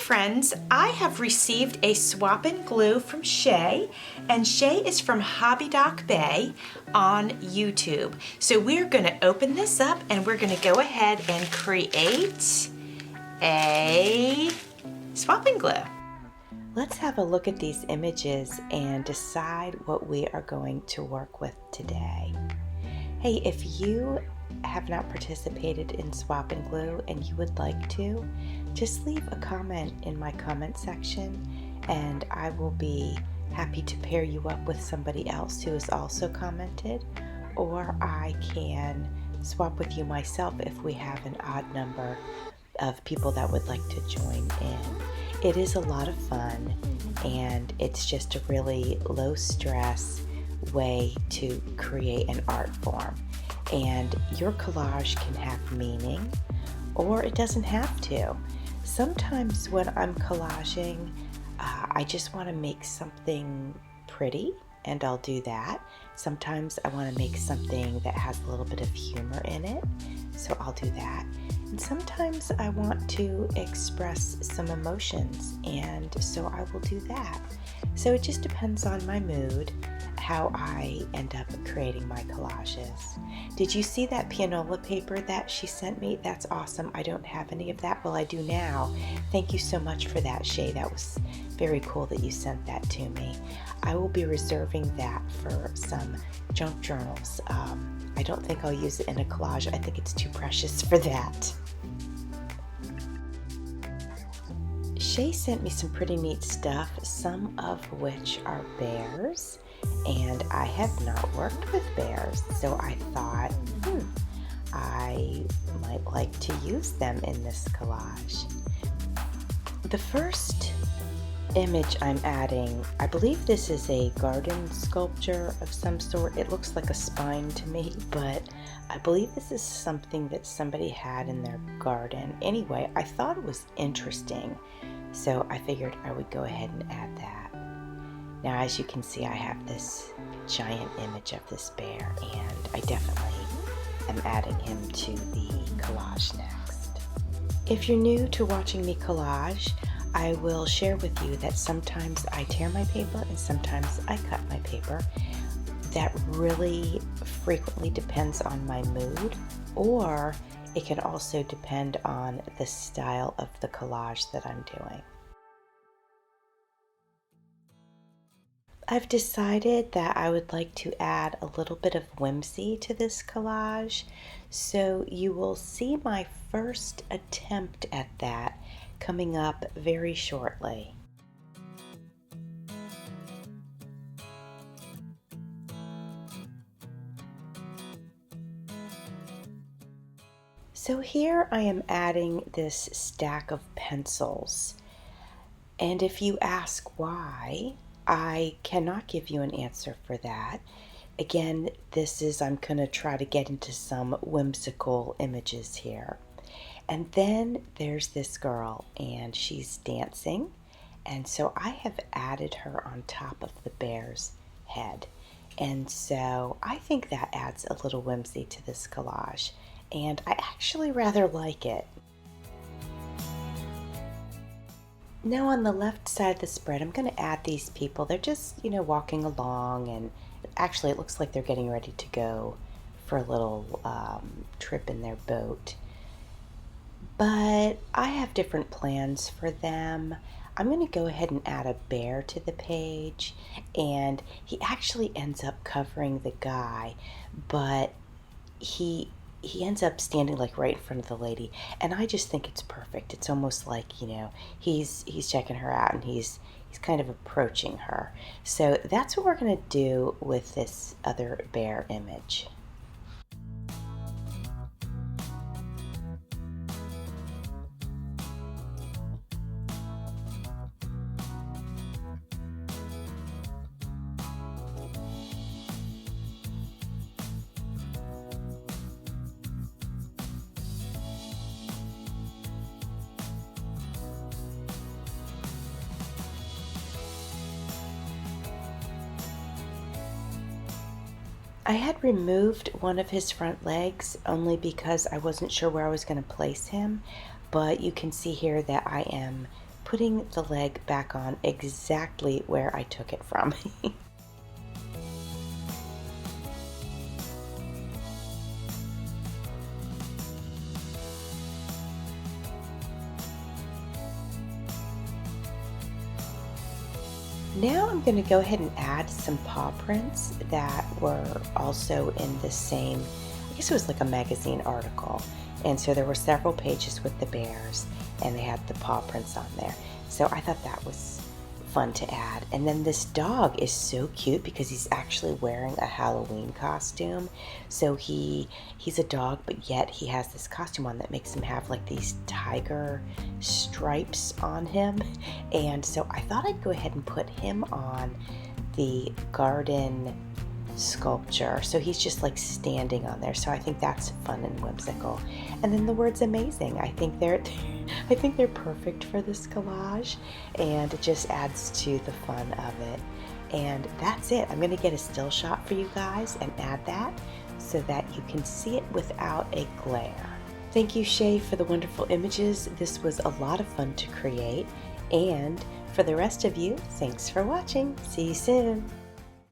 friends, I have received a swap and glue from Shay, and Shay is from HOBBYDOCKBAY on YouTube. So we're going to open this up and we're going to go ahead and create a swap and glue. Let's have a look at these images and decide what we are going to work with today. Hey, if you have not participated in swap and glue and you would like to, just leave a comment in my comment section and I will be happy to pair you up with somebody else who has also commented, or I can swap with you myself if we have an odd number of people that would like to join in. It is a lot of fun and it's just a really low stress way to create an art form. And your collage can have meaning or it doesn't have to. Sometimes when I'm collaging, I just want to make something pretty and I'll do that. Sometimes I want to make something that has a little bit of humor in it, so I'll do that. And sometimes I want to express some emotions, and so I will do that. So it just depends on my mood how I end up creating my collages. Did you see that pianola paper that she sent me? That's awesome. I don't have any of that. Well, I do now. Thank you so much for that, Shay. That was very cool that you sent that to me. I will be reserving that for some junk journals. I don't think I'll use it in a collage. I think it's too precious for that. Shay sent me some pretty neat stuff, some of which are bears, and I have not worked with bears, so I thought, I might like to use them in this collage. The first image I'm adding, I believe this is a garden sculpture of some sort. It looks like a spine to me, but I believe this is something that somebody had in their garden. Anyway, I thought it was interesting, so I figured I would go ahead and add that. Now, as you can see, I have this giant image of this bear, and I definitely am adding him to the collage next. If you're new to watching me collage, I will share with you that sometimes I tear my paper and sometimes I cut my paper. That really frequently depends on my mood, or it can also depend on the style of the collage that I'm doing. I've decided that I would like to add a little bit of whimsy to this collage, so you will see my first attempt at that coming up very shortly. So here I am adding this stack of pencils, and if you ask why, I cannot give you an answer for that. Again, I'm going to try to get into some whimsical images here. And then there's this girl, and she's dancing, and so I have added her on top of the bear's head. And so I think that adds a little whimsy to this collage, and I actually rather like it. Now on the left side of the spread, I'm going to add these people. They're just, walking along, and actually it looks like they're getting ready to go for a little trip in their boat. But I have different plans for them. I'm going to go ahead and add a bear to the page, and he actually ends up covering the guy, but he ends up standing like right in front of the lady, and I just think it's perfect. It's almost like, he's checking her out and he's kind of approaching her. So that's what we're going to do with this other bear image. I had removed one of his front legs only because I wasn't sure where I was going to place him, but you can see here that I am putting the leg back on exactly where I took it from. Now I'm going to go ahead and add some paw prints that were also in the same, I guess it was like a magazine article. And so there were several pages with the bears and they had the paw prints on there. So I thought that was fun to add. And then this dog is so cute because he's actually wearing a Halloween costume. So he's a dog, but yet he has this costume on that makes him have like these tiger stripes on him. And so I thought I'd go ahead and put him on the garden sculpture. So he's just like standing on there. So I think that's fun and whimsical. And then the words amazing. I think they're perfect for this collage, and it just adds to the fun of it. And that's it. I'm going to get a still shot for you guys and add that so that you can see it without a glare. Thank you, Shay, for the wonderful images. This was a lot of fun to create. And for the rest of you, thanks for watching. See you soon.